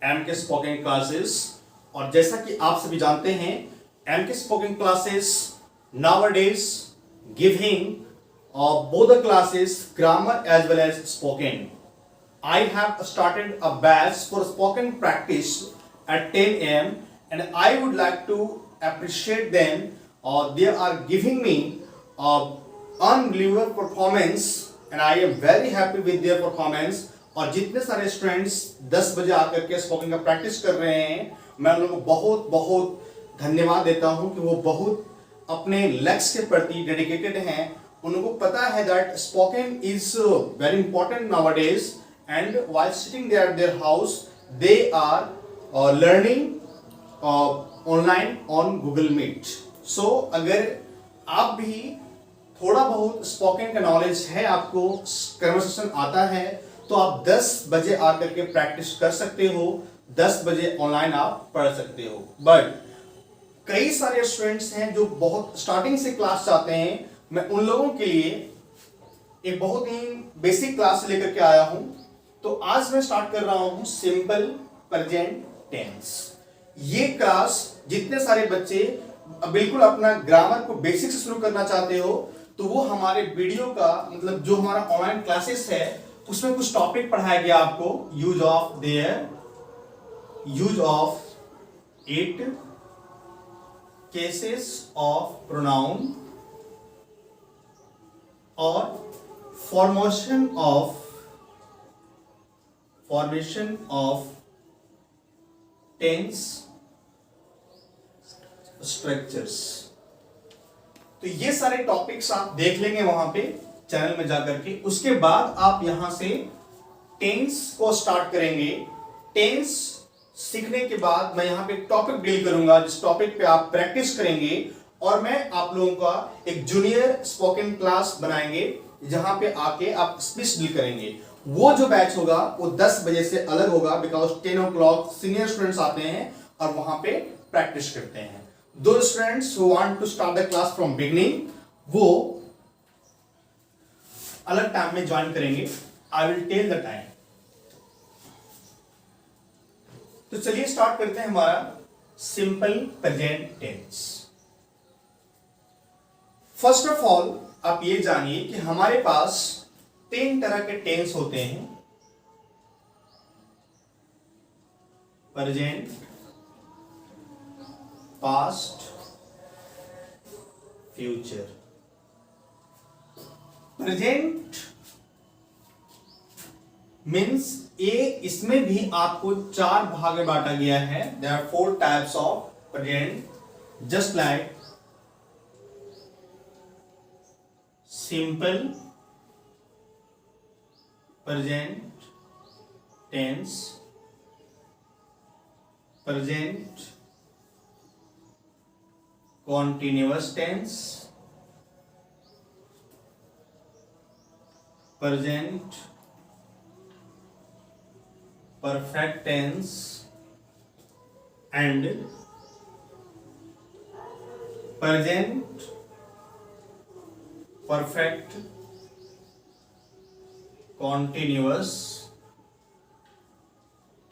M के spoken classes. और जैसा कि आप सभी जानते हैं, एम के spoken classes nowadays giving both the classes grammar as well as spoken. I have started a batch for spoken practice at 10 a.m. and I would like to appreciate them. They are giving me unbelievable performance and I am very happy with their performance. और जितने सारे students 10 बजे आकर के spoken का practice कर रहे हैं, मैं उन लोगों को बहुत बहुत धन्यवाद देता हूं कि वो बहुत अपने लक्ष्य के प्रति डेडिकेटेड हैं। उनको पता है that spoken is very important nowadays and while sitting there at their house they are learning online on Google Meet. So अगर आप भी थोड़ा बहुत स्पोकन का नॉलेज है, आपको कन्वर्सेशन आता है, तो आप 10 बजे आकर के प्रैक्टिस कर सकते हो, 10 बजे ऑनलाइन आप पढ़ सकते हो। बट कई सारे स्टूडेंट्स हैं जो बहुत स्टार्टिंग से क्लास चाहते हैं। मैं उन लोगों के लिए एक बहुत ही बेसिक क्लास लेकर के आया हूं। तो आज मैं स्टार्ट कर रहा हूं सिंपल प्रेजेंट टेंस। ये क्लास जितने सारे बच्चे बिल्कुल अपना ग्रामर को बेसिक से शुरू करना चाहते हो, तो वो हमारे वीडियो का मतलब जो हमारा ऑनलाइन क्लासेस है उसमें कुछ टॉपिक पढ़ाया गया आपको। Use of 8 cases of pronoun और फॉर्मेशन ऑफ टेंस स्ट्रक्चर्स। तो ये सारे टॉपिक्स आप देख लेंगे वहां पे चैनल में जाकर के। उसके बाद आप यहां से टेंस को स्टार्ट करेंगे। टेंस सीखने के बाद मैं यहां पे टॉपिक डील करूंगा, जिस टॉपिक पे आप प्रैक्टिस करेंगे और मैं आप लोगों का एक जूनियर स्पोकन क्लास बनाएंगे जहां पे आके आप स्पीच डील करेंगे। वो जो बैच होगा वो 10 बजे से अलग होगा, बिकॉज 10 o'clock सीनियर स्टूडेंट्स आते हैं और वहां पे प्रैक्टिस करते हैं। दो students who want to start the class from beginning वो अलग टाइम में ज्वाइन करेंगे। I will tell the time. तो चलिए स्टार्ट करते हैं हमारा simple present tense. First of all आप ये जानिए कि हमारे पास 3 तरह के टेंस होते हैं। Present, past, future. Present means इसमें भी आपको 4 भाग में बांटा गया है। There are 4 types of present, just like simple present tense, present continuous tense, present perfect tense and present perfect continuous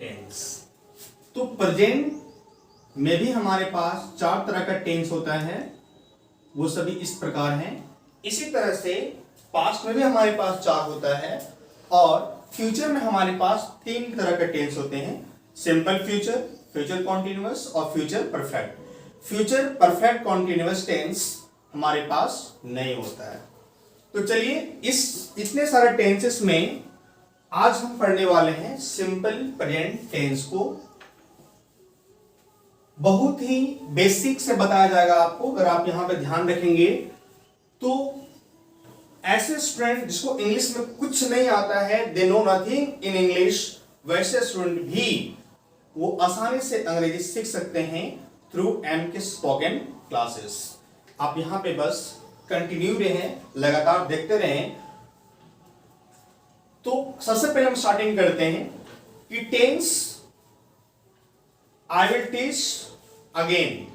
tense। तो प्रेजेंट में भी हमारे पास 4 तरह का टेंस होता है, वो सभी इस प्रकार हैं। इसी तरह से पास्ट में भी हमारे पास 4 होता है और फ्यूचर में हमारे पास 3 तरह के टेंस होते हैं। सिंपल फ्यूचर, फ्यूचर कॉन्टिन्यूअस और future perfect. Future perfect continuous tense हमारे पास नहीं होता है। तो चलिए इस इतने सारे टेंसेस में आज हम पढ़ने वाले हैं सिंपल प्रेजेंट टेंस को। बहुत ही बेसिक से बताया जाएगा आपको। अगर आप यहां पे ध्यान रखेंगे तो ऐसे स्टूडेंट जिसको इंग्लिश में कुछ नहीं आता है, they know nothing in English, वैसे स्टूडेंट भी वो आसानी से अंग्रेजी सीख सकते हैं थ्रू एम के स्पोकन क्लासेस। आप यहां पे बस कंटिन्यू रहें, लगातार देखते रहें। तो सबसे पहले हम स्टार्टिंग करते हैं कि tense I will teach again.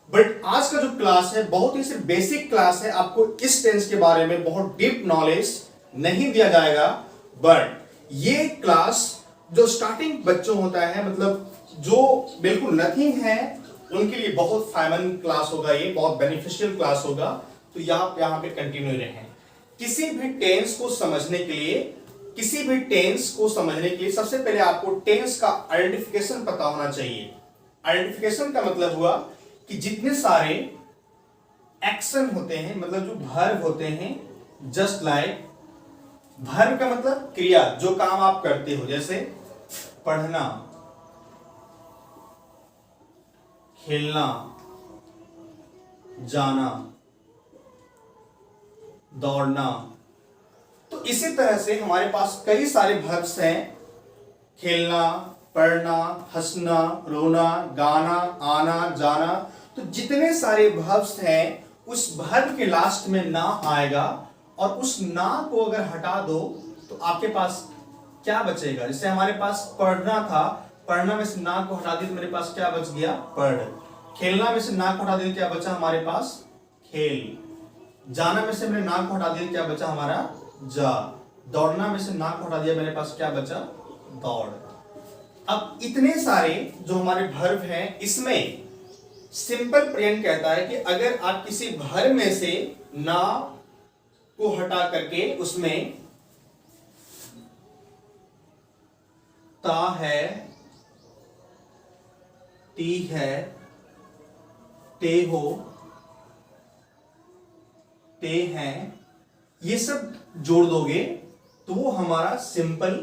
But आज का जो क्लास है बहुत ही सिर्फ बेसिक क्लास है। आपको इस टेंस के बारे में बहुत डीप नॉलेज नहीं दिया जाएगा, बट ये क्लास जो स्टार्टिंग बच्चों होता है, मतलब जो बिल्कुल नथिंग है, उनके लिए बहुत फायदेमंद क्लास होगा, ये बहुत बेनिफिशियल क्लास होगा। तो यहाँ पे कंटिन्यू रहें। किसी भी टेंस को समझने के लिए सबसे पहले आपको टेंस का आइडेंटिफिकेशन पता होना चाहिए। आइडेंटिफिकेशन का मतलब हुआ कि जितने सारे एक्शन होते हैं, मतलब जो वर्ब होते हैं, जस्ट लाइक, वर्ब का मतलब क्रिया, जो काम आप करते हो, जैसे पढ़ना, खेलना, जाना, दौड़ना। तो इसी तरह से हमारे पास कई सारे वर्ब्स हैं, खेलना, पढ़ना, हंसना, रोना, गाना, आना, जाना। तो जितने सारे वर्ब्स हैं, उस वर्ब के लास्ट में ना आएगा, और उस ना को अगर हटा दो तो आपके पास क्या बचेगा। जैसे हमारे पास पढ़ना था, पढ़ना में से ना को हटा दिया तो मेरे पास क्या बच गया, पढ़। खेलना में से ना को हटा दिया, क्या बचा हमारे पास, खेल। जाना में से मैंने ना को हटा दिया, क्या बचा हमारा, जा। दौड़ना में से ना को हटा दिया, मेरे पास क्या बचा, दौड़। अब इतने सारे जो हमारे वर्ब हैं, इसमें सिंपल प्रेजेंट कहता है कि अगर आप किसी वर्ब में से ना को हटा करके उसमें ता है, ती है, ते हो, ते हैं, ये सब जोड़ दोगे तो वो हमारा सिंपल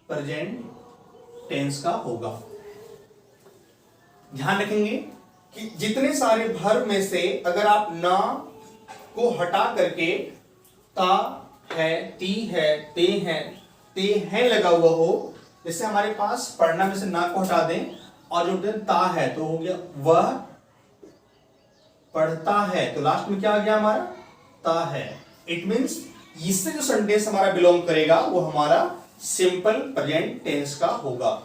प्रेजेंट टेंस का होगा। ध्यान रखेंगे कि जितने सारे वर्ब में से अगर आप ना को हटा करके ता है, ती है, ते हैं लगा हुआ हो, जैसे हमारे पास पढ़ना में से ना को हटा दें और जो दें ता है, तो हो गया वह पढ़ता है, तो लास्ट में क्या आ गया हमारा, ता है। इट मींस इससे जो सेंटेंस हमारा बिलोंग करेगा वो हमारा सिंपल प्रेजेंट टेंस का होगा।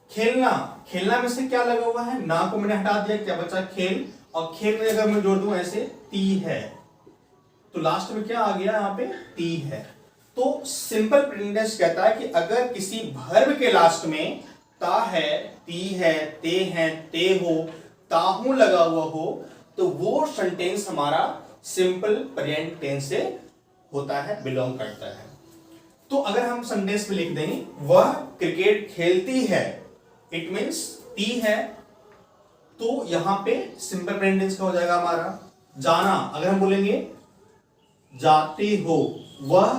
खेलना, खेलना में से क्या लगा हुआ है, ना को मैंने हटा दिया, क्या बचा, खेल। और खेल में अगर मैं जोड़ दूं ऐसे, ती है, तो लास्ट में क्या आ गया यहाँ पे, ती है। तो सिंपल प्रेजेंट टेंस कहता है कि अगर किसी वर्ब के लास्ट में ता है, ती है, ते हैं, ते हो, ताहू लगा हुआ हो, तो वो सेंटेंस हमारा सिंपल प्रेजेंट टेंस से होता है, बिलोंग करता है। तो अगर हम सेंटेंस में लिख देंगे वह क्रिकेट खेलती है, इट मींस ती है, तो यहां पे सिंपल प्रेजेंट टेंस का हो जाएगा हमारा। जाना, अगर हम बोलेंगे जाते हो, वह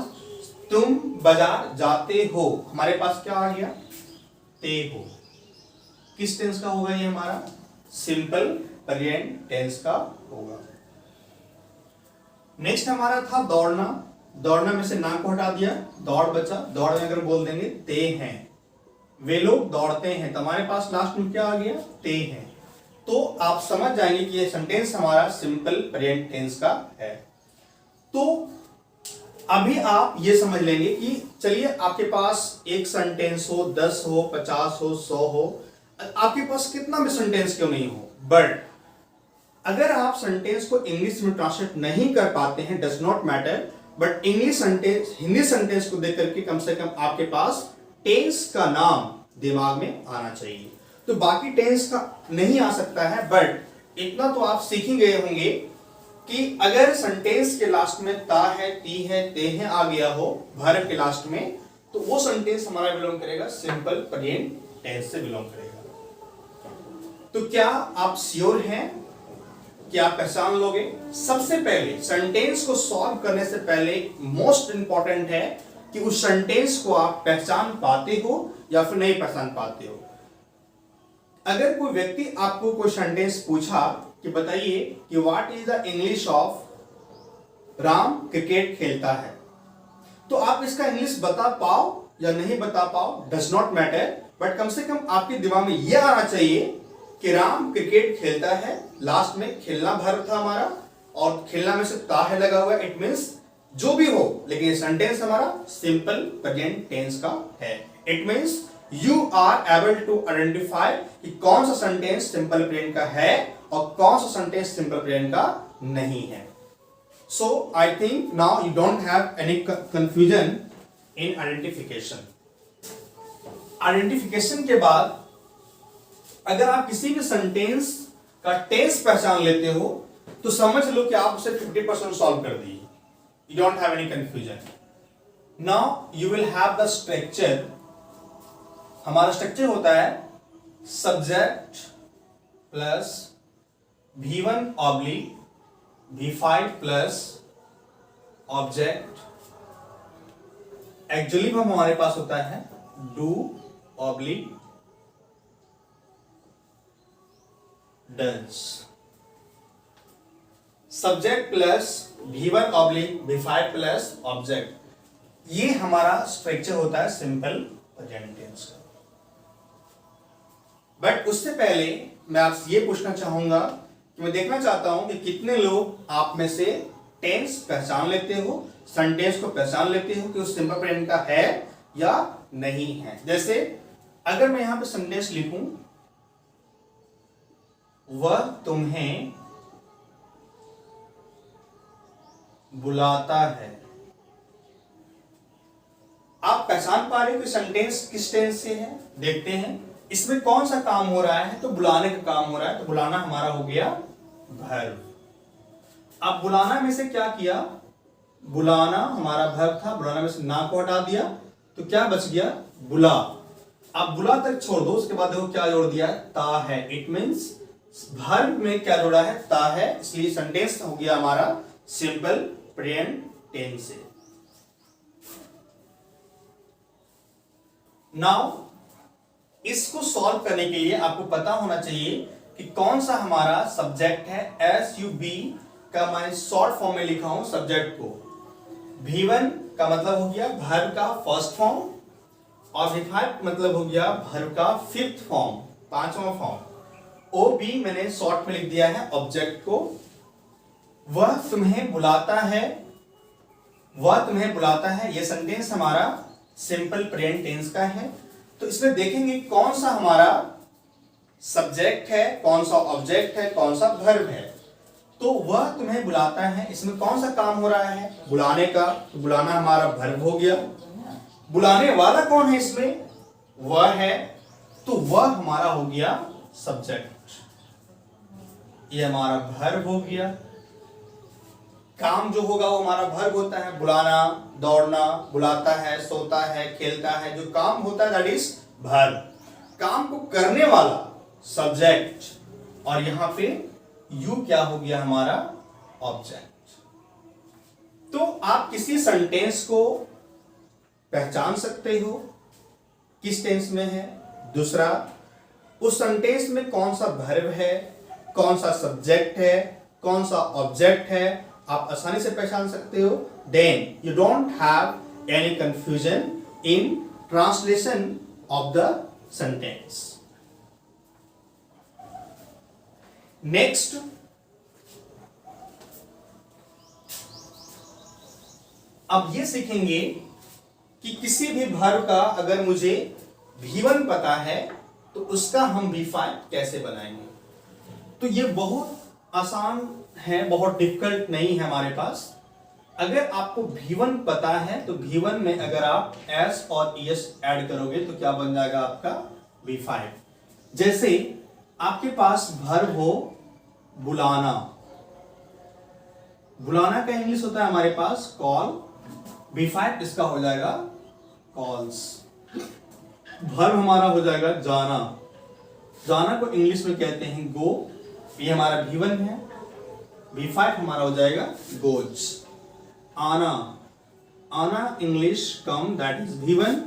तुम बाजार जाते हो, हमारे पास क्या आ गया, ते हो। किस टेंस का होगा ये हमारा, सिंपल प्रेजेंट टेंस का होगा। नेक्स्ट हमारा था दौड़ना, दौड़ना में से ना को हटा दिया, दौड़ बचा। दौड़ में अगर बोल देंगे ते हैं, वे लोग दौड़ते हैं, तो हमारे पास लास्ट में क्या आ गया, ते हैं। तो आप समझ जाएंगे कि ये सेंटेंस हमारा सिंपल प्रेजेंट टेंस का है। तो अभी आप ये समझ लेंगे कि चलिए आपके पास एक सेंटेंस हो, 10 हो, 50 हो, 100 हो, आपके पास कितना भी सेंटेंस क्यों नहीं हो, बट अगर आप सेंटेंस को इंग्लिश में ट्रांसलेट नहीं कर पाते हैं, does not matter, but English sentence, Hindi sentence को देख करके कम से कम आपके पास टेंस का नाम दिमाग में आना चाहिए। तो बाकी टेंस का नहीं आ सकता है, बट इतना तो आप सीख ही गए होंगे कि अगर सेंटेंस के लास्ट में ता है, ती है, ते हैं आ गया हो वर्ब के लास्ट में, तो वो सेंटेंस हमारा बिलोंग करेगा सिंपल प्रेजेंट टेंस से बिलोंग करेगा। तो क्या आप श्योर हैं कि आप पहचान लोगे? सबसे पहले सेंटेंस को सॉल्व करने से पहले मोस्ट इंपॉर्टेंट है कि उस सेंटेंस को आप पहचान पाते हो या फिर नहीं पहचान पाते हो। अगर कोई व्यक्ति आपको कोई सेंटेंस पूछा कि बताइए कि what is the English of Ram cricket खेलता है, तो आप इसका इंग्लिश बता पाओ या नहीं बता पाओ, डज नॉट मैटर, बट कम से कम आपके दिमाग में यह आना चाहिए कि राम क्रिकेट खेलता है, लास्ट में खेलना वर्ब था हमारा और खेलना में से ता है लगा हुआ, इट मींस जो भी हो, लेकिन ये सेंटेंस हमारा सिंपल प्रेजेंट टेंस का है। It means you are able to identify कि कौन सा सेंटेंस सिंपल प्रेजेंट का है और कौन सा सेंटेंस सिंपल प्रेजेंट का नहीं है। So I think now you don't have any confusion in identification. Identification के बाद अगर आप किसी भी सेंटेंस का टेंस पहचान लेते हो तो समझ लो कि आप उसे 50% सॉल्व कर दिए. You don't have any confusion. Now you will have the structure. हमारा स्ट्रक्चर होता है subject plus V1 oblique V5 plus object. Actually हमारे पास होता है do oblique does. Subject plus V1 oblique V5 plus object. ये हमारा स्ट्रक्चर होता है सिंपल प्रेजेंट टेंस का. बट उससे पहले मैं आपसे ये पूछना चाहूंगा कि मैं देखना चाहता हूं कि कितने लोग आप में से टेंस पहचान लेते हो, सेंटेंस को पहचान लेते हो कि उस सिंपल प्रेजेंट का है या नहीं है. जैसे अगर मैं यहां पे सेंटेंस लिखूं, वह तुम्हें बुलाता है. आप पहचान पा रहे हो कि सेंटेंस किस टेंस से है. देखते हैं इसमें कौन सा काम हो रहा है. तो बुलाने का काम हो रहा है. तो बुलाना हमारा हो गया वर्ब. अब बुलाना में से क्या किया, बुलाना हमारा वर्ब था, बुलाना में से ना को हटा दिया तो क्या बच गया, बुला. अब बुला तक छोड़ दो, उसके बाद देखो क्या जोड़ दिया, ता है. इट मींस वर्ब में क्या जोड़ा है, ता है. इसलिए सेंटेंस हो गया हमारा सिंपल प्रेजेंट टेंस से. नाउ इसको सॉल्व करने के लिए आपको पता होना चाहिए कि कौन सा हमारा सब्जेक्ट है. SUB का मैंने शॉर्ट फॉर्म में लिखा हूं सब्जेक्ट को. V1 का मतलब हो गया वर्ब का फर्स्ट फॉर्म और V5 मतलब हो गया वर्ब का फिफ्थ फॉर्म, पांचवा फॉर्म. OB मैंने शॉर्ट में लिख दिया है ऑब्जेक्ट को. वह तुम्हें बुलाता है, वह तुम्हें बुलाता है. यह सेंटेंस हमारा सिंपल प्रेजेंट टेंस का है. तो इसमें देखेंगे कौन सा हमारा सब्जेक्ट है, कौन सा ऑब्जेक्ट है, कौन सा वर्ब है. तो वह तुम्हें बुलाता है, इसमें कौन सा काम हो रहा है, बुलाने का. तो बुलाना हमारा वर्ब हो गया. बुलाने वाला कौन है इसमें, वह है. तो वह हमारा हो गया सब्जेक्ट. ये हमारा वर्ब हो गया. काम जो होगा वो हमारा वर्ब होता है. बुलाना, दौड़ना, बुलाता है, सोता है, खेलता है. जो काम होता है दैट इज वर्ब. काम को करने वाला सब्जेक्ट. और यहां पे यू क्या हो गया हमारा ऑब्जेक्ट. तो आप किसी सेंटेंस को पहचान सकते हो किस टेंस में है. दूसरा, उस सेंटेंस में कौन सा वर्ब है, कौन सा सब्जेक्ट है, कौन सा ऑब्जेक्ट है, आप आसानी से पहचान सकते हो. Then you don't have any confusion in translation of the sentence. Next, अब ये सीखेंगे कि किसी भी वर्ब का अगर मुझे V1 पता है तो उसका हम V5 कैसे बनाएंगे. तो ये बहुत आसान है, बहुत डिफिकल्ट नहीं है हमारे पास. अगर आपको V1 पता है तो V1 में अगर आप S और ES ऐड करोगे तो क्या बन जाएगा आपका V5. जैसे आपके पास वर्ब हो बुलाना. बुलाना का इंग्लिश होता है हमारे पास कॉल. V5 इसका हो जाएगा कॉल्स. वर्ब हमारा हो जाएगा जाना. जाना को इंग्लिश में कहते हैं गो. ये हमारा V1 है. V5 हमारा हो जाएगा गोज. आना, आना English come that is V1.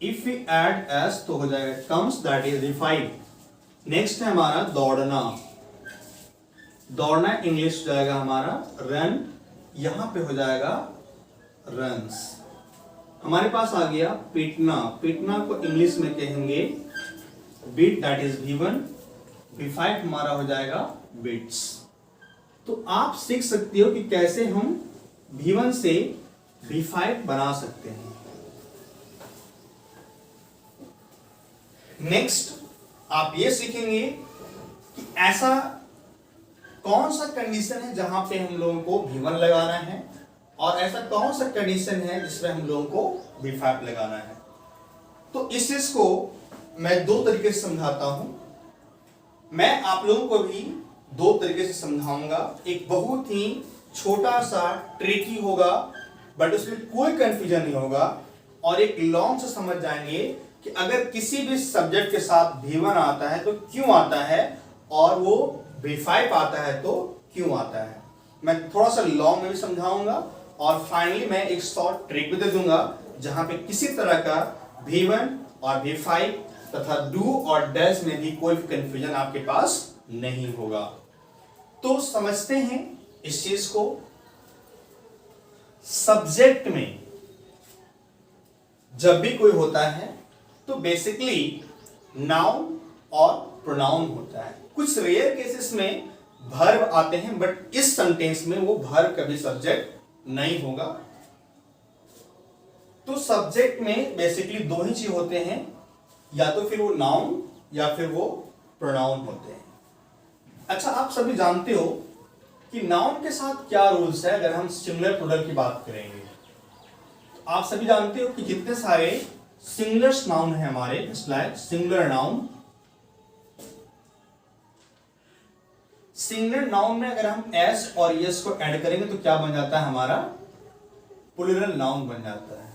If we add S तो हो जाएगा comes that is V5. Next है हमारा दौड़ना. दौड़ना इंग्लिश जाएगा हमारा रन. यहां पे हो जाएगा रन्स. हमारे पास आ गया पीटना. पीटना को इंग्लिश में कहेंगे beat that is V1. V5 हमारा हो जाएगा बिट्स. तो आप सीख सकते हो कि कैसे हम V1 से V5 बना सकते हैं. नेक्स्ट आप ये सीखेंगे कि ऐसा कौन सा कंडीशन है जहां पे हम लोगों को V1 लगाना है और ऐसा कौन सा कंडीशन है जिसमें हम लोगों को V5 लगाना है. तो इस चीज को मैं दो तरीके से समझाता हूं। मैं आप लोगों को भी दो तरीके से समझाऊंगा। एक बहुत ही छोटा सा ट्रिकी होगा बट उसमें कोई कंफ्यूजन नहीं होगा, और एक लॉन्ग से समझ जाएंगे कि अगर किसी भी सब्जेक्ट के साथ V1 आता है तो क्यों आता है, और वो V5 आता है तो क्यों आता है। मैं थोड़ा सा लॉन्ग में भी समझाऊंगा, और फाइनली मैं एक शॉर्ट ट्रिक भी दे दूंगा जहां पे किसी तरह का V1 और V5 तथा डू और डज में भी कोई कंफ्यूजन आपके पास नहीं होगा। तो समझते हैं इस चीज को। सब्जेक्ट में जब भी कोई होता है तो बेसिकली नाउन और प्रोनाउन होता है। कुछ रेयर केसेस में वर्ब आते हैं, बट इस सेंटेंस में वो वर्ब कभी सब्जेक्ट नहीं होगा। तो सब्जेक्ट में बेसिकली दो ही चीज होते हैं, या तो फिर वो नाउन या फिर वो प्रोनाउन होते हैं। अच्छा, आप सभी जानते हो कि नाउन के साथ क्या रूल्स है अगर हम सिंगुलर प्लूरल की बात करेंगे। तो आप सभी जानते हो कि जितने सारे सिंगुलर नाउन है हमारे, like singular noun, singular noun में अगर हम एस और यस को ऐड करेंगे तो क्या बन जाता है हमारा, प्लूरल नाउन बन जाता है।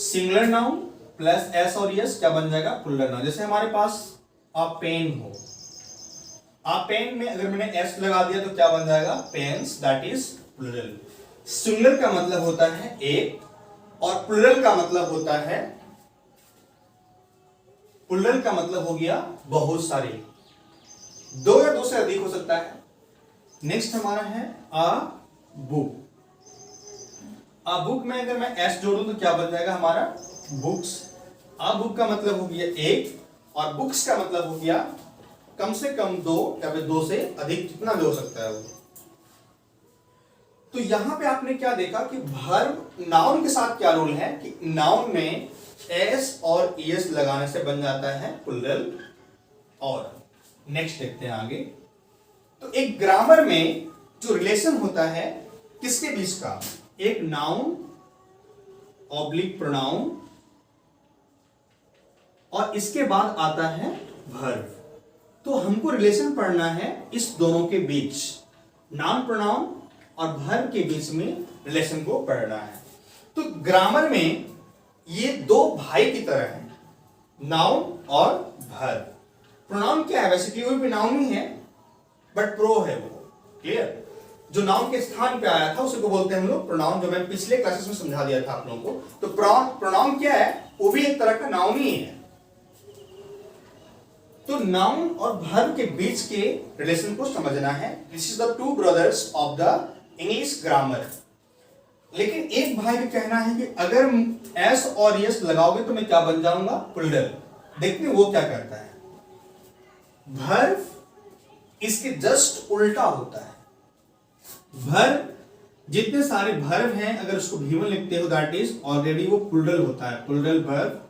सिंगुलर नाउन प्लस एस और यस क्या बन जाएगा, प्लूरल नाउन। जैसे हमारे पास अ पेन हो, अ पेन में अगर मैंने एस लगा दिया तो क्या बन जाएगा, pens, that is plural. Singular का मतलब होता है एक, और प्लूरल का मतलब होता है, प्लूरल का मतलब हो गया बहुत सारे, दो या दो से अधिक हो सकता है। नेक्स्ट हमारा है अ बुक। अ बुक में अगर मैं एस जोड़ूं तो क्या बन जाएगा हमारा, बुक्स। अ बुक का मतलब हो गया एक, और बुक्स का मतलब हो गया कम से कम दो या फिर दो से अधिक, जितना भी हो सकता है वो। तो यहां पे आपने क्या देखा कि वर्ब नाउन के साथ क्या रूल है कि नाउन में एस और एस लगाने से बन जाता है प्लूरल। और नेक्स्ट देखते हैं आगे। तो एक ग्रामर में जो रिलेशन होता है किसके बीच का, एक नाउन ऑब्लिक प्रोनाउन, और इसके बाद आता है वर्ब। तो हमको रिलेशन पढ़ना है इस दोनों के बीच, नाउन प्रोनाउन और वर्ब के बीच में रिलेशन को पढ़ना है। तो ग्रामर में ये दो भाई की तरह है, नाउन और वर्ब। प्रोनाउन क्या है, बेसिकली वो भी नाउन ही है बट प्रो है वो, क्लियर। जो नाउन के स्थान पे आया था उसी को बोलते हैं हम लोग प्रोनाउन, जो मैं पिछले क्लासेस में समझा दिया था आप लोगों को। तो प्रोनाउन क्या है, वो भी एक तरह का नाउन ही है। तो नाउन और वर्ब के बीच के रिलेशन को समझना है। This is the two brothers of the English grammar. लेकिन एक भाई का कहना है कि अगर एस और यस लगाओगे तो मैं क्या बन जाऊंगा, प्लूरल। देखते हैं वो क्या करता है। वर्ब इसके जस्ट उल्टा होता है। वर्ब, जितने सारे वर्ब हैं अगर उसको V1 लिखते हो दैट इज ऑलरेडी वो प्लूरल होता है, प्लूरल वर्ब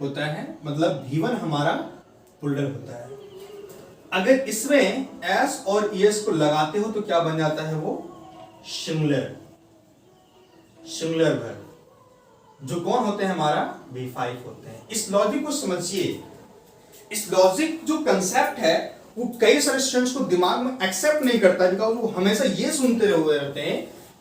होता है, मतलब V1 हमारा प्लूरल होता है। अगर इसमें एस और एस को लगाते हो तो क्या बन जाता है वो, सिंगुलर, सिंगुलर वर्ब, जो कौन होते हैं हमारा, V5 होते हैं। इस लॉजिक को समझिए। इस लॉजिक जो कंसेप्ट है वो कई सारे स्टूडेंट्स को दिमाग में एक्सेप्ट नहीं करता, बिकॉज वो हमेशा ये सुनते हुए रहते हैं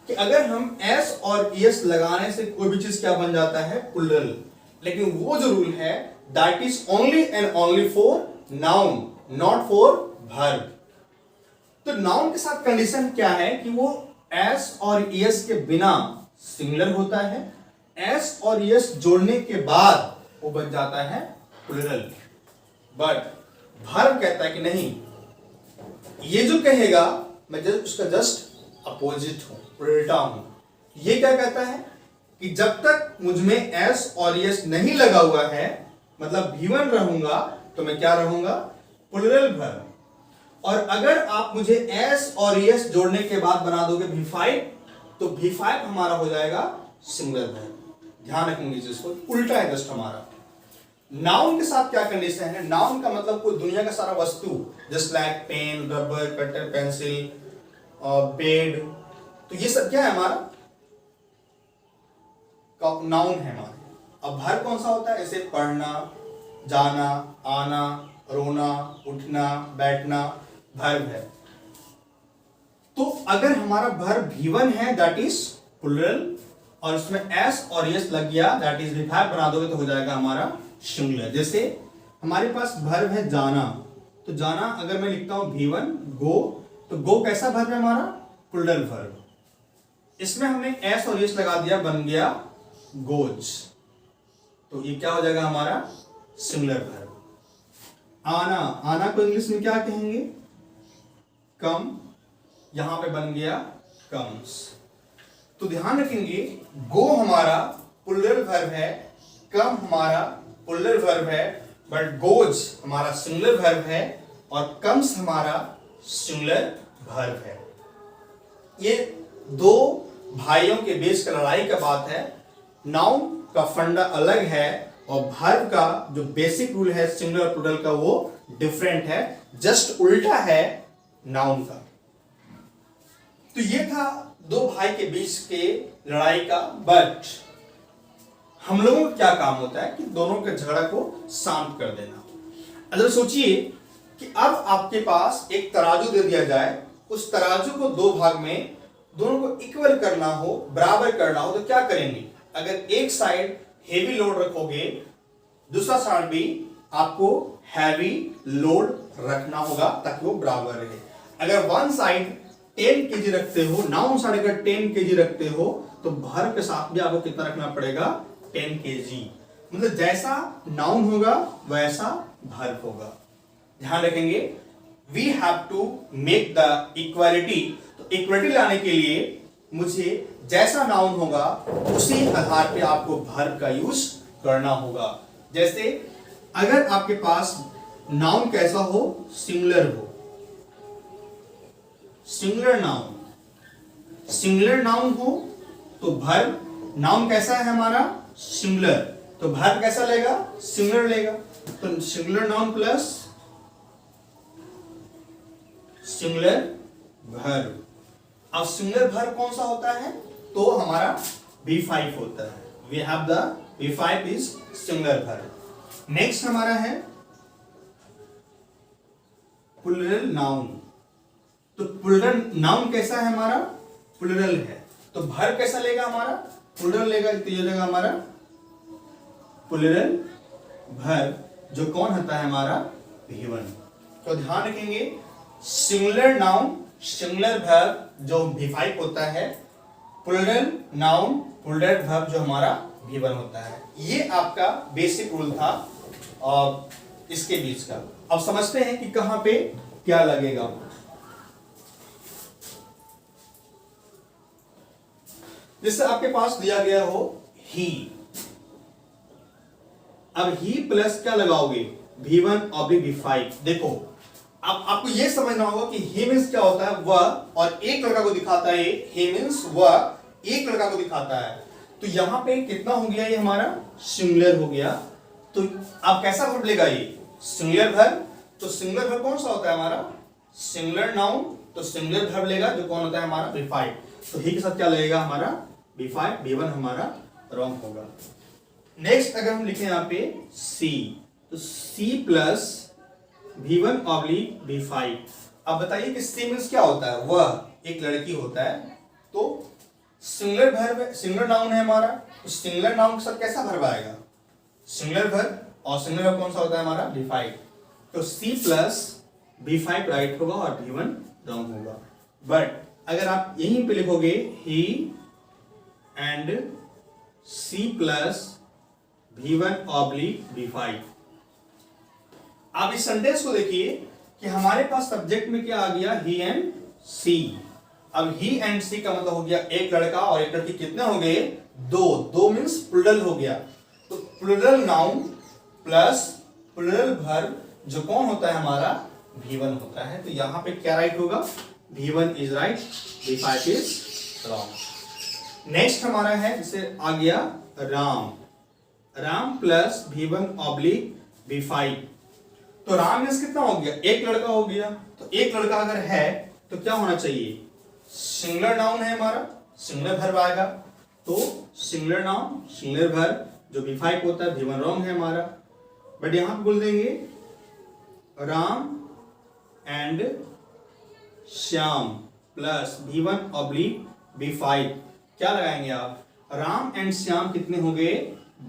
कि अगर हम एस और एस लगाने से कोई भी चीज क्या बन जाता है, प्लूरल। लेकिन वो जो रूल है that is only and only for noun, not for verb. तो नाउन के साथ कंडीशन क्या है कि वो एस और एस के बिना सिंगुलर होता है, एस और एस जोड़ने के बाद वो बन जाता है प्लूरल। बट वर्ब कहता है कि नहीं, ये जो कहेगा मैं उसका जस्ट अपोजिट हूं, उल्टा हूं। ये क्या कहता है कि जब तक मुझ में एस और एस नहीं लगा हुआ है, मतलब V1 रहूंगा तो मैं क्या रहूंगा, प्लूरल वर्ब। और अगर आप मुझे एस और एस जोड़ने के बाद बना दोगे V5 तो V5 हमारा हो जाएगा सिंगुलर वर्ब। ध्यान रखेंगे इसको, उल्टा है जस्ट हमारा। नाउन के साथ क्या कंडीशन है, नाउन का मतलब कोई दुनिया का सारा वस्तु, just like pen, rubber, cutter, pencil, bed. तो ये सब क्या है हमारा, नाउन है हमारे। अब वर्ब कौन सा होता है? जैसे पढ़ना, जाना, आना, रोना, उठना, बैठना, वर्ब है। तो अगर हमारा वर्ब V1 है दैट इज प्लूरल, और उसमें s और s लग गया दैट इज V5 बना दोगे तो हो जाएगा हमारा सिंगुलर। जैसे हमारे पास वर्ब है जाना, तो जाना अगर मैं लिखता हूं V1 गो, तो गो कैसा वर्ब है हमारा? Plural verb. इसमें हमने s और s लगा दिया, बन गया गोज, तो ये क्या हो जाएगा हमारा? Singular verb. आना, आना को इंग्लिश में क्या कहेंगे? कम, यहां पे बन गया कम्स। तो ध्यान रखेंगे गो हमारा प्लूरल वर्ब है, कम हमारा प्लूरल वर्ब है, बट गोज हमारा सिंगुलर वर्ब है और कम्स हमारा सिंगुलर वर्ब है। ये दो भाइयों के बीच का लड़ाई का बात है। नाउन का फंडा अलग है और वर्ब का जो बेसिक रूल है सिंगुलर और प्लूरल का वो डिफरेंट है, जस्ट उल्टा है नाउन का। तो ये था दो भाई के बीच के लड़ाई का। बट हम लोगों का क्या काम होता है कि दोनों के झगड़ा को शांत कर देना। अगर सोचिए कि अब आपके पास एक तराजू दे दिया जाए, उस तराजू को दो भाग में दोनों को इक्वल करना हो, बराबर करना हो, तो क्या करेंगे? अगर एक साइड हेवी लोड रखोगे, दूसरा साइड भी आपको हैवी लोड रखना होगा ताकि वो बराबर रहे। अगर वन साइड 10 kg रखते हो, नाउन साइड अगर 10 kg रखते हो, तो वर्ब के साथ भी आपको कितना रखना पड़ेगा? 10 kg। मतलब जैसा नाउन होगा वैसा वर्ब होगा। ध्यान रखेंगे, we have to make the equality. तो इक्वालिटी लाने के लिए मुझे जैसा नाउन होगा उसी आधार पे आपको वर्ब का यूज करना होगा। जैसे अगर आपके पास नाउन कैसा हो? सिंगुलर हो, सिंगुलर नाउन, सिंगुलर नाउन हो तो वर्ब, नाउन कैसा है हमारा? सिंगुलर, तो वर्ब कैसा लेगा? सिंगुलर लेगा। तो singular noun plus singular verb. अब सिंगुलर वर्ब कौन सा होता है? तो हमारा V5 होता है। We have the V5 is singular verb. Next हमारा है प्लूरल नाउन। तो प्लूरल नाउन कैसा है हमारा? प्लूरल है, तो वर्ब कैसा लेगा हमारा? प्लूरल लेगा, तो ये लेगा हमारा प्लूरल वर्ब, जो कौन होता है हमारा? V1। तो ध्यान रखेंगे सिंगुलर नाउन सिंगुलर वर्ब जो V5 होता है, प्लूरल नाउन प्लूरल वर्ब जो हमारा V1 होता है। ये आपका बेसिक रूल था और इसके बीच का। अब समझते हैं कि कहां पे क्या लगेगा। जिससे आपके पास दिया गया हो ही, अब ही प्लस क्या लगाओगे? V1 और V5। देखो अब आपको यह समझना होगा कि ही मीन्स क्या होता है? वह, और एक लड़का को दिखाता है। ही मीन्स वह एक लड़का को दिखाता है। तो यहां पे कितना हो गया? ये हमारा सिंगुलर हो गया। तो अब कैसा वर्ब लेगा ये? Singular verb. तो सिंगुलर वर्ब कौन सा होता है हमारा? सिंगुलर नाउन, तो सिंगुलर वर्ब लेगा जो कौन होता है हमारा? V5। तो ही के साथ क्या लगेगा हमारा? V5। V1 हमारा रॉन्ग होगा। नेक्स्ट अगर हम लिखें यहाँ पे C, तो C plus V1 oblique V5। अब बताइए कि C मीन्स क्या होता है? वह एक लड़की होता है। तो सिंगुलर वर्ब, सिंगुलर नाउन है हमारा, तो सिंगुलर नाउन के साथ कैसा वर्ब आएगा? सिंगुलर वर्ब, और सिंगुलर वर्ब कौन सा होता है हमारा? V5। तो C प्लस V5 राइट होगा और V1 रॉन्ग होगा। बट अगर आप यहीं पे लिखोगे he and C plus V1 oblique V5, आप इस सेंटेंस को देखिए कि हमारे पास सब्जेक्ट में क्या आ गया? ही एंड सी। अब ही एंड सी का मतलब हो गया एक लड़का और एक लड़की। कितने हो गए? दो। दो मीन्स प्लूरल हो गया। तो plural noun plus plural verb जो कौन होता है हमारा? V1 होता है। तो यहां पे क्या राइट होगा? V1 is right, V5 is wrong. Next हमारा है, जैसे आ गया Ram, Ram plus V1 oblique V5। तो राम मीन्स कितना हो गया? एक लड़का हो गया। तो एक लड़का अगर है तो क्या होना चाहिए? सिंगुलर नाउन है हमारा, सिंगुलर वर्ब आएगा। तो सिंगुलर नाउन सिंगुलर वर्ब जो V5 होता है V1 रॉन्ग है हमारा। बट यहां पे बोल देंगे Ram and Shyam plus V1 oblique V5। क्या लगाएंगे आप? राम एंड श्याम कितने हो गए?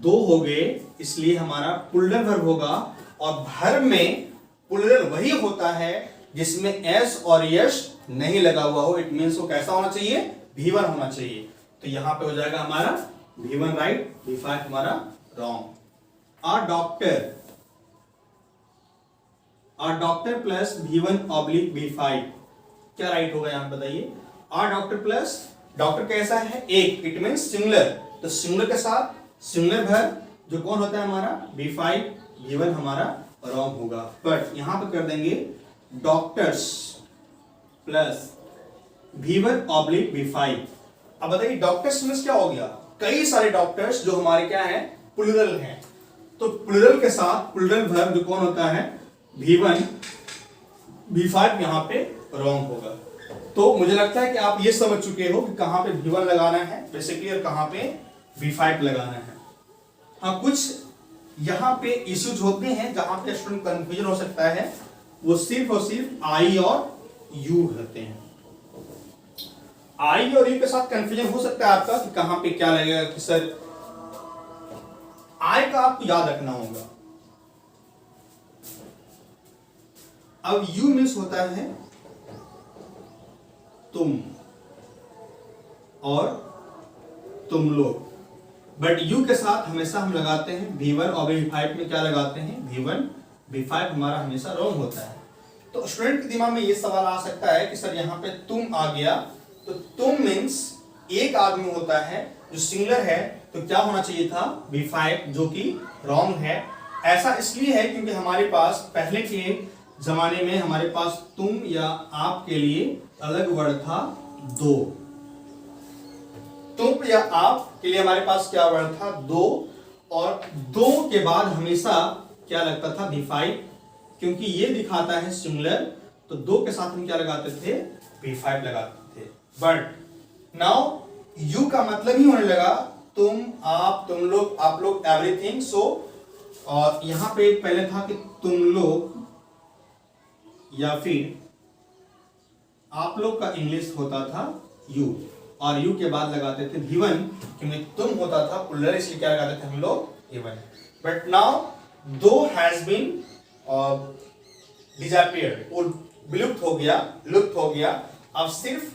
2 हो गए, इसलिए हमारा प्लूरल वर्ब होगा। और वर्ब में प्लूरल वही होता है जिसमें एस और यश नहीं लगा हुआ हो। इट मींस वो कैसा होना चाहिए? V1 होना चाहिए। तो यहां पे हो जाएगा हमारा V1 राइट, V5 हमारा wrong. Are doctor plus V1 oblique V5 क्या राइट होगा यहां बताइए? आर डॉक्टर प्लस डॉक्टर कैसा है? एक, इट मीन सिंगुलर। तो सिंगुलर के साथ सिंगुलर वर्ब जो कौन होता है हमारा? V5, V1 हमारा रॉन्ग होगा। बट यहां पर कर देंगे doctors plus V1 oblique V5। अब बताइए डॉक्टर्स मींस क्या हो गया? कई सारे डॉक्टर्स जो हमारे क्या है? प्लूरल हैं। तो प्लूरल के साथ प्लूरल वर्ब जो कौन होता है? V1, V5 यहां पे रॉन्ग होगा। तो मुझे लगता है कि आप ये समझ चुके हो कि कहां पे V1 लगाना है बेसिकली और कहां पे V5 लगाना है। हाँ, कुछ यहां पे इश्यूज होते हैं जहां पे स्टूडेंट कंफ्यूजन हो सकता है, वो सिर्फ और सिर्फ आई और यू होते हैं। आई और यू के साथ कंफ्यूजन हो सकता है आपका कि कहां पे क्या लगेगा। कि सर आई का आपको याद रखना होगा। अब यू मीन्स होता है तुम और तुम लोग, बट यू के साथ हमेशा हम लगाते हैं V1 और V5 में क्या लगाते हैं? V1 V5 हमारा हमेशा रॉन्ग होता है। तो स्टूडेंट के दिमाग में ये सवाल आ सकता है कि सर यहाँ पे तुम आ गया, तो तुम मीन्स एक आदमी होता है जो सिंगुलर है, तो क्या होना चाहिए था? V5 जो कि रॉन्ग है। ऐसा इसलिए है क्योंकि हमारे पास पहले के जमाने में हमारे पास तुम या आप के लिए अलग वर्ड था दो। तुम या आप के लिए हमारे पास क्या वर्ड था? दो। और दो के बाद हमेशा क्या लगता था? V5, क्योंकि ये दिखाता है सिंगुलर, तो दो के साथ हम क्या लगाते थे? V5 लगाते थे। बट नाउ यू का मतलब ही होने लगा तुम, आप, तुम लोग, आप लोग, एवरीथिंग। सो और यहां पे पहले था कि तुम लोग या फिर आप लोग का इंग्लिश होता था यू, और यू के बाद लगाते थे V1 क्योंकि तुम होता था प्लूरल, इसलिए क्या लगाते थे हम लोग? V1। बट नाउ दो हैज बीन डिसअपीयर्ड, वो विलुप्त हो गया, लुप्त हो गया। अब सिर्फ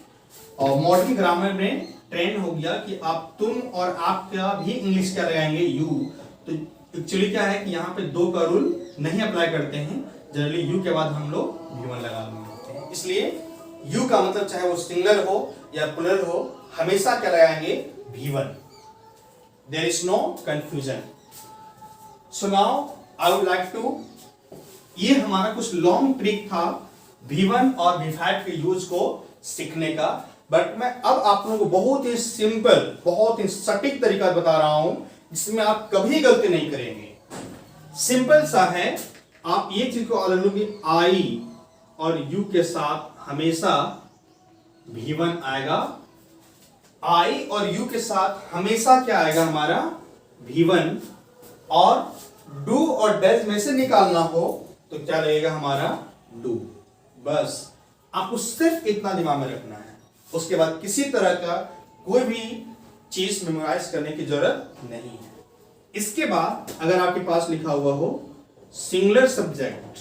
मॉडर्न ग्रामर में ट्रेंड हो गया कि आप तुम और आपका भी इंग्लिश क्या लगाएंगे? यू। तो एक्चुअली क्या है कि यहाँ पे दो का रूल नहीं अप्लाई करते हैं, जनरली यू के बाद हम लोग V1 लगा देते हैं। इसलिए यू का मतलब चाहे वो सिंगुलर हो या प्लूरल हो, हमेशा क्या लगाएंगे? V1। There is no confusion. So now I would like to, ये हमारा कुछ लॉन्ग ट्रिक था V1 और V5 के यूज को सीखने का। बट मैं अब आप लोगों को बहुत ही सिंपल, बहुत ही सटीक तरीका बता रहा हूं जिसमें आप कभी गलती नहीं करेंगे। सिंपल सा है, आप ये चीज को अलग लोगे, आई और यू के साथ हमेशा V1 आएगा। आई और यू के साथ हमेशा क्या आएगा हमारा? V1। और डू और डज में से निकालना हो तो क्या लगेगा हमारा? डू। बस आपको सिर्फ इतना दिमाग में रखना है, उसके बाद किसी तरह का कोई भी चीज मेमोराइज करने की जरूरत नहीं है। इसके बाद अगर आपके पास लिखा हुआ हो सिंगुलर सब्जेक्ट,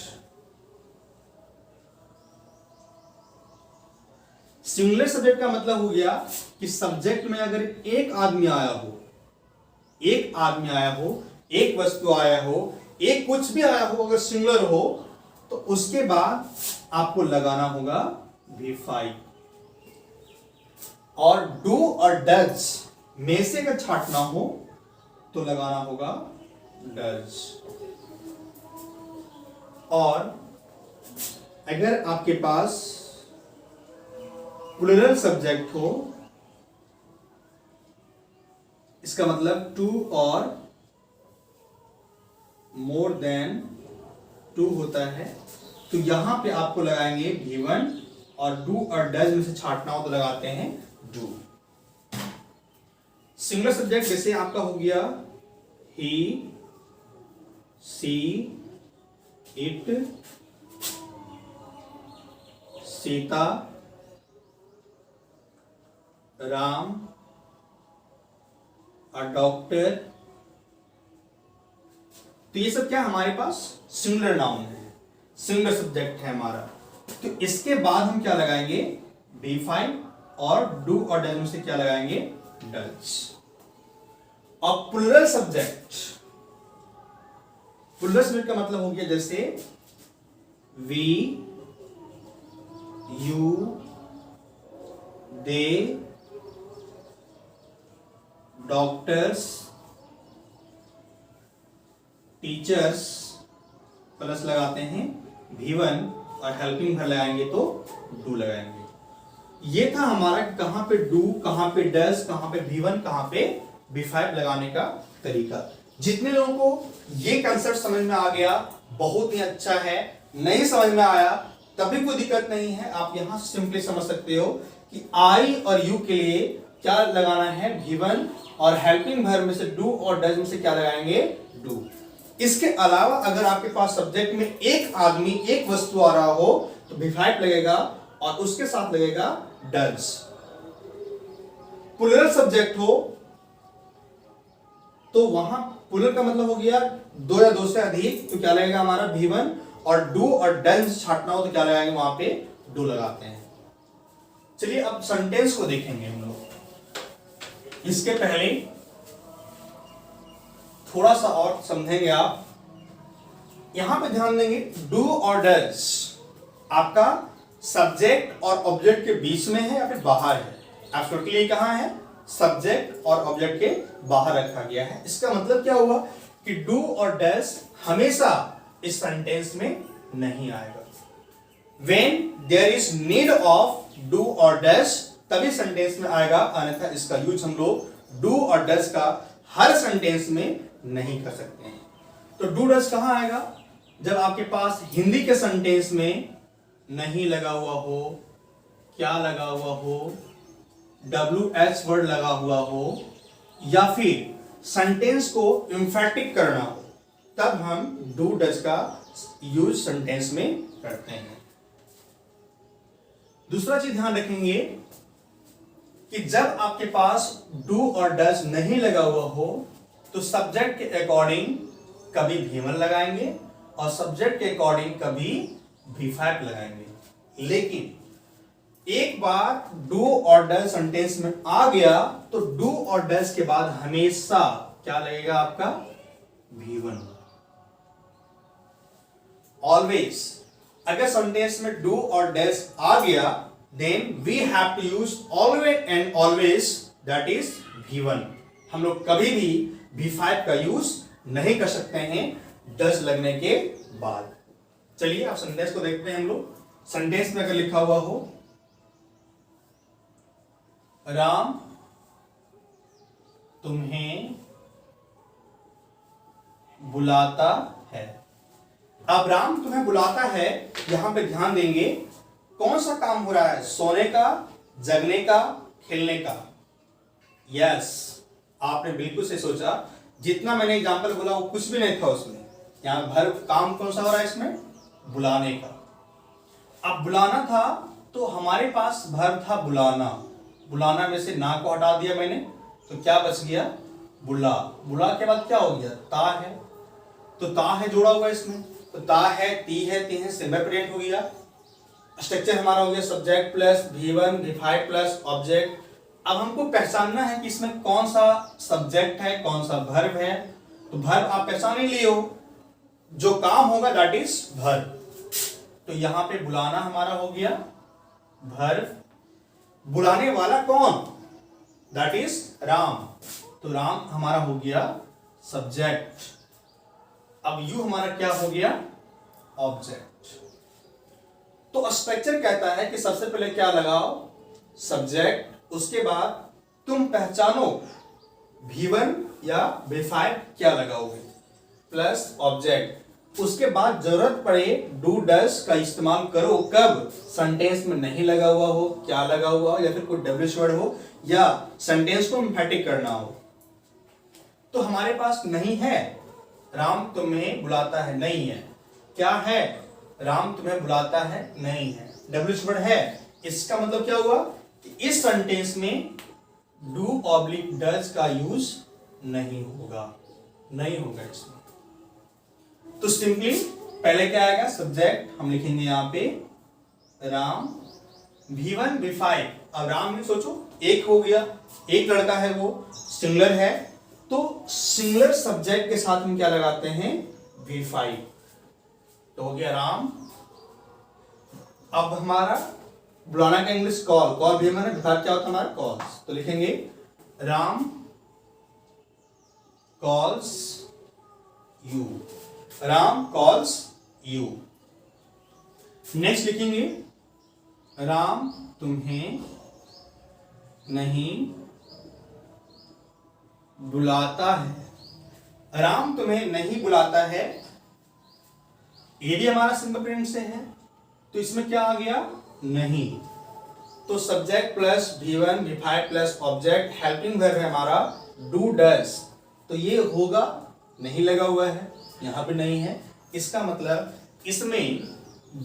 सिंगुलर सब्जेक्ट का मतलब हो गया कि सब्जेक्ट में अगर एक आदमी आया हो, एक आदमी आया हो, एक वस्तु आया हो, एक कुछ भी आया हो, अगर सिंगुलर हो तो उसके बाद आपको लगाना होगा V5। और डू और डज में से अगर छांटना हो तो लगाना होगा डज। और अगर आपके पास प्लूरल सब्जेक्ट हो, इसका मतलब टू और मोर देन टू होता है, तो यहां पे आपको लगाएंगे V1। और डू और डज में से छांटना हो तो लगाते हैं डू। सिंगुलर सब्जेक्ट जैसे आपका हो गया he, she, it, Sita, Ram, a doctor. तो ये सब क्या हमारे पास सिंगुलर नाउन है, सिंगुलर सब्जेक्ट है हमारा। तो इसके बाद हम क्या लगाएंगे, B5 और डू और डज में से क्या लगाएंगे, डज। और प्लुरल सब्जेक्ट, प्लुरल सब्जेक्ट का मतलब हो गया जैसे we, you, they, doctors, teachers, plus लगाते हैं V1 और हेल्पिंग वर्ब लगाएंगे तो डू लगाएंगे। ये था हमारा कहां पे डू, कहां पे डज, कहां पे V1, कहां पे B5 लगाने का तरीका। जितने लोगों को ये कंसेप्ट समझ में आ गया बहुत ही अच्छा है, नहीं समझ में आया तभी कोई दिक्कत नहीं है, आप यहां सिंपली समझ सकते हो कि आई और यू के लिए क्या लगाना है, V1 और हेल्पिंग वर्ब में से डू और डज में से क्या लगाएंगे, डू। इसके अलावा अगर आपके पास सब्जेक्ट में एक आदमी, एक वस्तु आ रहा हो तो B5 लगेगा और उसके साथ लगेगा डज। प्लुरल सब्जेक्ट हो तो वहां प्लुरल का मतलब हो गया दो या दो से अधिक, तो क्या लगेगा हमारा V1, और डू और डज छाटना हो तो क्या लगाएंगे, वहां पे डू लगाते हैं। चलिए अब सेंटेंस को देखेंगे हम लोग। इसके पहले थोड़ा सा और समझेंगे आप। यहां पे ध्यान देंगे डू और डज आपका सब्जेक्ट और ऑब्जेक्ट के बीच में है या फिर बाहर है। एब्सोल्युटली कहां है, सब्जेक्ट और ऑब्जेक्ट के बाहर रखा गया है। इसका मतलब क्या हुआ कि डू और डज हमेशा इस सेंटेंस में नहीं आएगा। When there is need of do और does तभी सेंटेंस में आएगा, अन्यथा इसका यूज हम लोग डू और डज का हर सेंटेंस में नहीं कर सकते हैं। तो डू डज कहां आएगा, जब आपके पास हिंदी के सेंटेंस में नहीं लगा हुआ हो, क्या लगा हुआ हो, WH वर्ड लगा हुआ हो, या फिर सेंटेंस को एम्फैटिक करना हो, तब हम डू डज का यूज सेंटेंस में करते हैं। दूसरा चीज ध्यान रखेंगे कि जब आपके पास डू और डज नहीं लगा हुआ हो तो सब्जेक्ट के अकॉर्डिंग कभी V1 लगाएंगे और सब्जेक्ट के अकॉर्डिंग कभी V5 लगाएंगे। लेकिन एक बार डू और डज सेंटेंस में आ गया तो डू और डज के बाद हमेशा क्या लगेगा आपका, V1। ऑलवेज अगर सेंटेंस में डू और डज आ गया then we have to use always and always, that is V1। हम लोग कभी भी V5 का यूज नहीं कर सकते हैं डज लगने के बाद। चलिए आप सेंटेंस को देखते हैं हम लोग। सेंटेंस में अगर लिखा हुआ हो राम तुम्हें बुलाता है। अब राम तुम्हें बुलाता है, यहां पे ध्यान देंगे कौन सा काम हो रहा है, सोने का, जगने का, खेलने का। यस, आपने बिल्कुल से सोचा। जितना मैंने एग्जांपल बोला वो कुछ भी नहीं था उसमें। यहां भर काम कौन सा हो रहा है इसमें, बुलाने का। अब बुलाना था तो हमारे पास वर्ब था बुलाना। बुलाना में से ना को हटा दिया मैंने तो क्या बच गया, बुला। बुला के बाद क्या हो गया, ता है, तो ता है जोड़ा हुआ इसमें, तो ता है, ती है, ती है, सेपरेट हो गया। स्ट्रक्चर हमारा हो गया subject plus V1 V5 plus object. अब हमको पहचानना है कि इसमें कौन सा सब्जेक्ट है, कौन सा वर्ब है। तो वर्ब आप पहचान ही लिए हो, जो काम होगा दैट इज वर्ब। तो यहां पे बुलाना हमारा हो गया वर्ब। बुलाने वाला कौन, दैट इज राम। तो राम हमारा हो गया सब्जेक्ट। अब यू हमारा क्या हो गया, ऑब्जेक्ट। तो स्ट्रक्चर कहता है कि सबसे पहले क्या लगाओ, सब्जेक्ट, उसके बाद तुम पहचानो V1 या V5 क्या लगाओगे, प्लस ऑब्जेक्ट। उसके बाद जरूरत पड़े डू डज का इस्तेमाल करो, कब, सेंटेंस में नहीं लगा हुआ हो, क्या लगा हुआ हो, या फिर कोई WH वर्ड हो, या सेंटेंस को एम्फैटिक करना हो। तो हमारे पास नहीं है, राम तुम्हें बुलाता है, नहीं है। क्या है? राम तुम्हें बुलाता है, नहीं है। डब्ल्यूएच वर्ड है। इसका मतलब क्या हुआ कि इस सेंटेंस में डू ऑब्लिक डज का यूज नहीं होगा, नहीं होगा इसमें। तो सिंपली पहले क्या आएगा? सब्जेक्ट हम लिखेंगे यहां पे राम, V1 V5। अब राम में सोचो एक हो गया, एक लड़का है, वो सिंगुलर है, तो सिंगुलर सब्जेक्ट के साथ हम क्या लगाते हैं? V5। तो हो गया राम। अब हमारा बुलाना का इंग्लिश कॉल, कॉल भी हमारा विभाग क्या होता है? हमारा कॉल्स। तो लिखेंगे Ram calls you, Ram calls you. Next लिखेंगे राम तुम्हें नहीं बुलाता है। राम तुम्हें नहीं बुलाता है, ये भी हमारा सिंपल प्रेजेंट से है, तो इसमें क्या आ गया? नहीं। तो subject plus V1 V5 plus object, helping verb है हमारा डू डज, तो ये होगा, नहीं लगा हुआ है, यहां पे नहीं है। इसका मतलब इसमें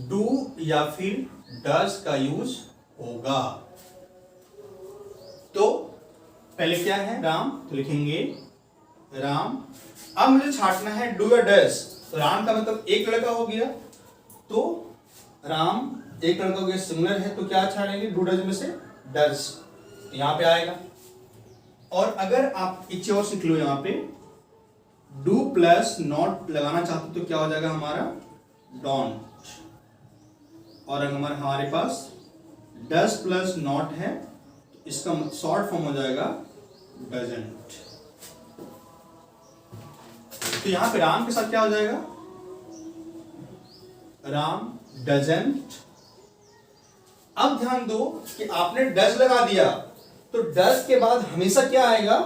डू या फिर डज का यूज होगा। तो पहले क्या है? राम, तो लिखेंगे राम। अब मुझे छांटना है डू या डज, तो राम का मतलब एक लड़का हो गया, तो राम एक लड़का हो गया, सिंगुलर है, तो क्या छाड़ेंगे? डू डज में से डज, यहां पे आएगा। और अगर आप एक चीज और सीख लो, यहां पे डू प्लस नॉट लगाना चाहते तो क्या हो जाएगा हमारा? डोंट। और अगर हमारे पास डज प्लस नॉट है तो इसका शॉर्ट फॉर्म हो जाएगा डजंट। तो यहां पे राम के साथ क्या हो जाएगा? राम डजंट। अब ध्यान दो कि आपने डज लगा दिया, तो डज के बाद हमेशा क्या आएगा?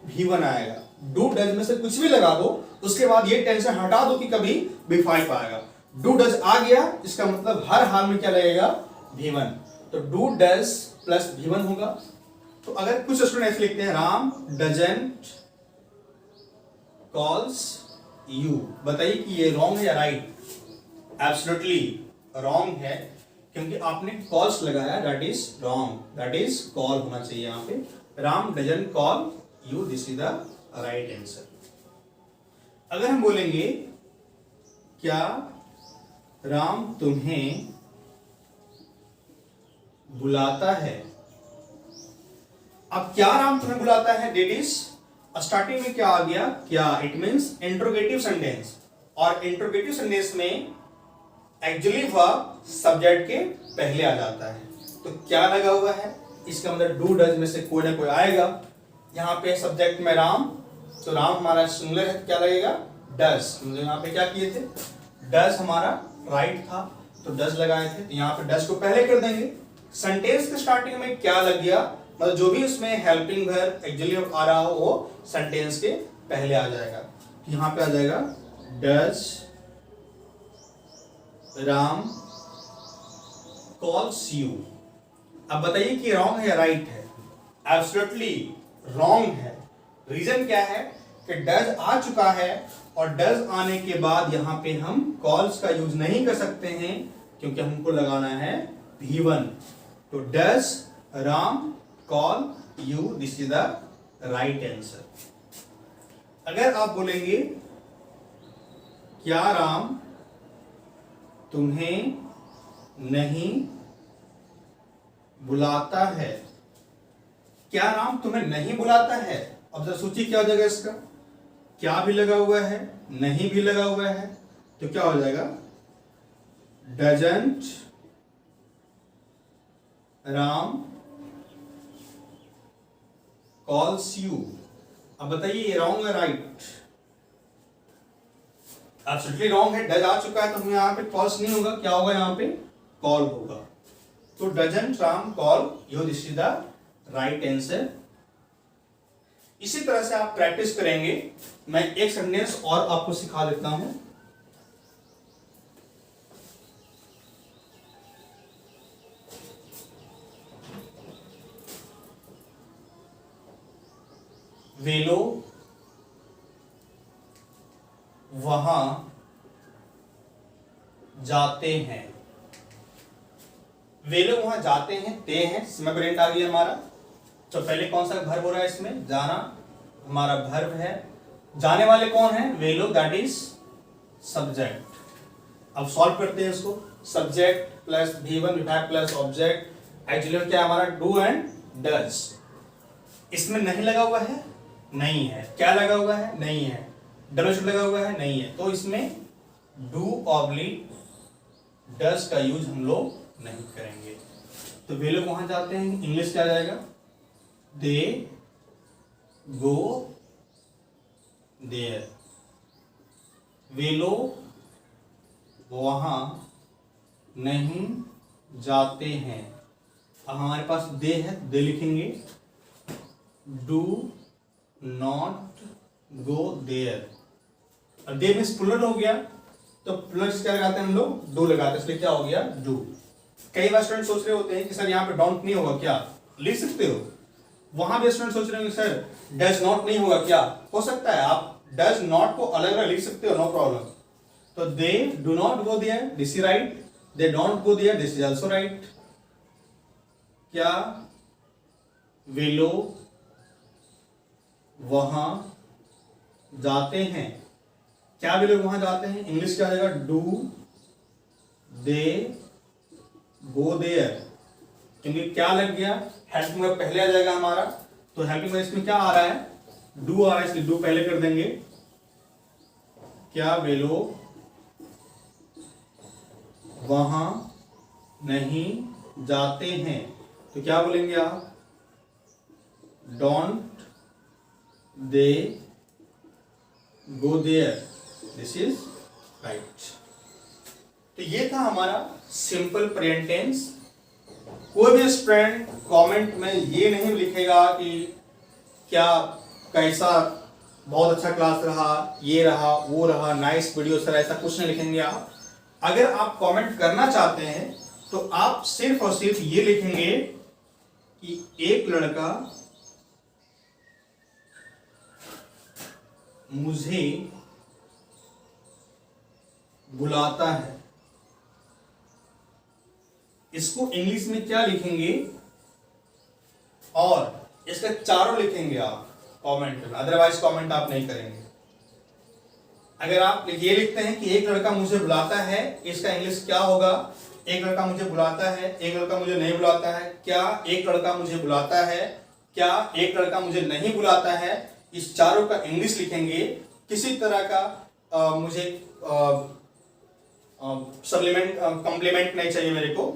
V1 आएगा। डू डज में से कुछ भी लगा दो, उसके बाद ये टेंशन हटा दो कि कभी V5 आएगा। डू डज आ गया, इसका मतलब हर हाल में क्या लगेगा? V1। तो डू डज प्लस V1 होगा। तो अगर कुछ स्टूडेंट ऐसे लिखते हैं राम डजंट कॉल्स यू, बताइए कि ये रॉन्ग है या राइट? एब्सोल्युटली रॉन्ग है, क्योंकि आपने कॉल्स लगाया, that is wrong, that is call होना चाहिए यहां पे। Ram doesn't call you, this is the right answer. अगर हम बोलेंगे क्या राम तुम्हें बुलाता है, अब क्या राम तुम्हें बुलाता है, डेट इज स्टार्टिंग में क्या आ गया? क्या, इट मींस इंट्रोगेटिव सेंटेंस, और इंट्रोगेटिव सेंटेंस में एक्चुअली वर्ब सब्जेक्ट के पहले आ जाता है। तो क्या लगा हुआ है? इसका मतलब डू डज में से कोई ना कोई आएगा। यहां पे सब्जेक्ट में राम, तो राम हमारा सिंगुलर है, तो क्या लगेगा? डज। मतलब यहां पे क्या किए थे? डज हमारा राइट था, तो डज लगाए थे, तो यहां पे डज को पहले कर देंगे। सेंटेंस के स्टार्टिंग में क्या लग गया? मतलब जो भी उसमें हेल्पिंग वर्ब एक्चुअली आ रहा हो, वो सेंटेंस के पहले आ जाएगा। यहां पे आ जाएगा डज राम कॉल्स यू। अब बताइए कि रॉन्ग है या राइट है? एब्सोल्युटली रॉन्ग है। रीजन क्या है कि डज आ चुका है, और डज आने के बाद यहां पे हम कॉल्स का यूज नहीं कर सकते हैं, क्योंकि हमको लगाना है V1। तो does Ram call you, this is the right answer. अगर आप बोलेंगे क्या राम तुम्हें नहीं बुलाता है, क्या राम तुम्हें नहीं बुलाता है? अब जरा सोचिए क्या हो जाएगा इसका? क्या भी लगा हुआ है, नहीं भी लगा हुआ है, तो क्या हो जाएगा? Doesn't Ram calls you. अब बताइए ये रॉन्ग है राइट? एब्सोल्युटली रॉन्ग है। डज आ चुका है, तो हम यहां पे कॉल्स नहीं होगा, क्या होगा यहां पे? कॉल होगा। तो doesn't Ram call you, this is the right answer. इसी तरह से आप प्रैक्टिस करेंगे। मैं एक सेंटेंस और आपको सिखा देता हूं। वेलो जाते हैं। वे लोग वहां जाते हैं, ते हैं, समय प्रेजेंट आ गया हमारा। तो पहले कौन सा वर्ब हो रहा है इसमें, जाना हमारा वर्ब है। जाने वाले कौन है, वे लोग, दैट इज सब्जेक्ट। अब सॉल्व करते हैं इसको। सब्जेक्ट प्लस V1 विभाग प्लस ऑब्जेक्ट, एक्चुअली क्या है हमारा, डू एंड डज। इसमें नहीं लगा हुआ है, नहीं है। क्या लगा हुआ है, नहीं है। डज लगा हुआ है, नहीं है। तो इसमें डू ऑब्लिक डज का यूज हम लोग नहीं करेंगे। तो वे लोग वहां जाते हैं, इंग्लिश क्या आ जाएगा, दे गो देयर। वे लोग वहां नहीं जाते हैं। अब हमारे पास दे है, दे लिखेंगे, डू नॉट गो देयर। अब दे मीन्स प्लूरल हो गया, तो प्लस क्या लगाते हैं हम लोग, डू लगाते हैं, इसलिए क्या हो गया, डू। कई बार स्टूडेंट सोच रहे होते हैं कि सर यहाँ पे डोंट नहीं होगा क्या, लिख सकते हो। वहां भी स्टूडेंट सोच रहे होंगे सर डज नॉट नहीं होगा क्या, हो सकता है, आप डज नॉट को अलग अलग लिख सकते हो, नो प्रॉब्लम। तो they do not go there, this is right. They don't go there, this is also right. क्या वे लोग वहां जाते हैं, क्या वे लोग वहां जाते हैं, इंग्लिश क्या आ जाएगा, डू दे गो देयर। क्योंकि क्या लग गया, हेल्पिंग वर्ब पहले आ जाएगा हमारा, तो हेल्पिंग वर्ब इसमें क्या आ रहा है, डू आ रहा है, इसलिए डू पहले कर देंगे। क्या वे लोग वहां नहीं जाते हैं, तो क्या बोलेंगे आप, don't they go there, this is right. तो ये था हमारा सिंपल प्रेजेंट टेंस। कोई भी स्टूडेंट कमेंट में ये नहीं लिखेगा कि क्या कैसा बहुत अच्छा क्लास रहा, ये रहा वो रहा, नाइस वीडियो सर, ऐसा कुछ नहीं लिखेंगे आप। अगर आप कमेंट करना चाहते हैं तो आप सिर्फ और सिर्फ ये लिखेंगे कि एक लड़का मुझे बुलाता है। इसको इंग्लिश में क्या लिखेंगे, और इसका चारों लिखेंगे आप कमेंट में, अदरवाइज कमेंट आप नहीं करेंगे। अगर आप ये लिखते हैं कि एक लड़का मुझे बुलाता है, इसका इंग्लिश क्या होगा, एक लड़का मुझे बुलाता है, एक लड़का मुझे नहीं बुलाता है, क्या एक लड़का मुझे बुलाता है, क्या एक लड़का मुझे नहीं बुलाता है, इस चारों का इंग्लिश लिखेंगे। किसी तरह का मुझे सप्लीमेंट कॉम्प्लीमेंट नहीं चाहिए मेरे को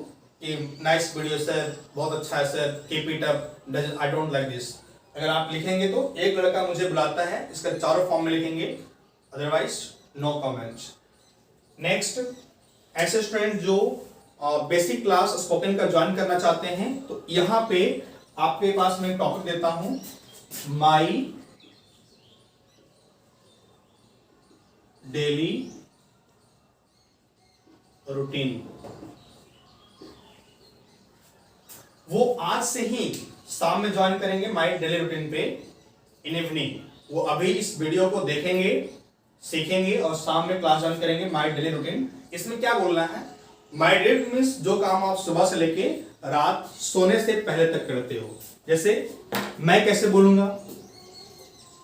कि नाइस वीडियो सर, बहुत अच्छा है sir, keep it up, I don't like this. अगर आप लिखेंगे तो एक लड़का मुझे बुलाता है, इसका चारों फॉर्म में लिखेंगे, अदरवाइज नो कमेंट्स। नेक्स्ट, ऐसे स्टूडेंट जो बेसिक क्लास स्पोकन का ज्वाइन करना चाहते हैं, तो यहाँ पे आपके पास मैं टॉपिक देता हूं, माई डेली रूटीन। वो आज से ही शाम में ज्वाइन करेंगे माई डेली रूटीन पे, इन इवनिंग। वो अभी इस वीडियो को देखेंगे, सीखेंगे और शाम में क्लास ज्वाइन करेंगे माई डेली रूटीन। इसमें क्या बोलना है, माई डेली रूटीन मींस जो काम आप सुबह से लेके रात सोने से पहले तक करते हो। जैसे मैं कैसे बोलूंगा,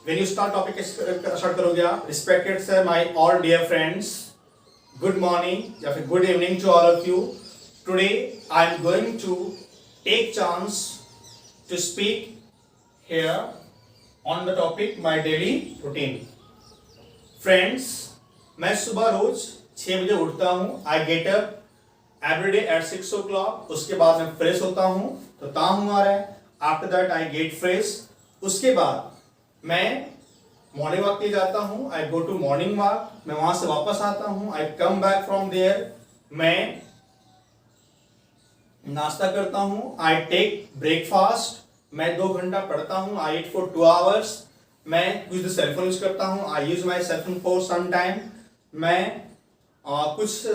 when you start topic start करोगे आप, respected sir, my all dear friends, good morning या फिर good evening to all of you. Today I am going to take chance to speak here on the topic my daily routine. Friends, मैं सुबह रोज 6 बजे उठता हूँ, I get up everyday at 6 o'clock। उसके बाद मैं फ्रेश होता हूँ, तो ताहू आ रहा है, after that I get fresh. उसके बाद मैं मॉर्निंग वॉक के लिए जाता हूँ, आई गो टू मॉर्निंग वॉक। मैं वहां से वापस आता हूँ, आई कम बैक फ्रॉम देयर, मैं नाश्ता करता हूँ, आई टेक ब्रेकफास्ट। मैं 2 घंटा पढ़ता हूँ, आई ईट फॉर 2 hours। मैं कुछ सेलफोन यूज करता हूँ, I use my cellphone for some time. मैं कुछ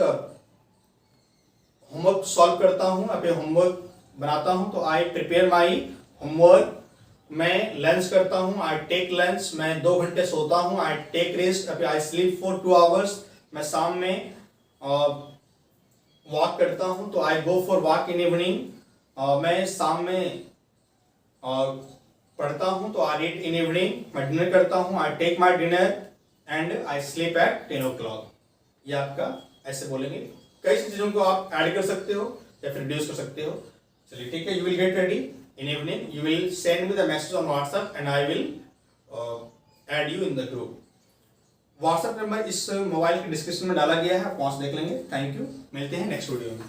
होमवर्क सॉल्व करता हूँ, अभी होमवर्क बनाता हूँ, तो आई प्रिपेयर माई होमवर्क। मैं लंच करता हूँ, आई टेक लंच। मैं 2 घंटे सोता हूँ, आई टेक रेस्ट, अभी आई स्लीप फॉर 2 hours। मैं शाम में वॉक करता हूँ तो I go for walk in evening. मैं शाम में पढ़ता हूँ तो आई रीड इन इवनिंग। मैं डिनर करता हूँ, I take my dinner and I sleep at 10 o'clock। ये आपका ऐसे बोलेंगे। कई चीज़ों को आप ऐड कर सकते हो या फिर रिड्यूस कर सकते हो। चलिए ठीक है, you will get ready in evening, you will send me the message on WhatsApp and I will add you in the group. WhatsApp number इस मोबाइल के डिस्क्रिप्शन में डाला गया है, आप वहाँ से देख लेंगे। थैंक यू, मिलते हैं नेक्स्ट वीडियो में।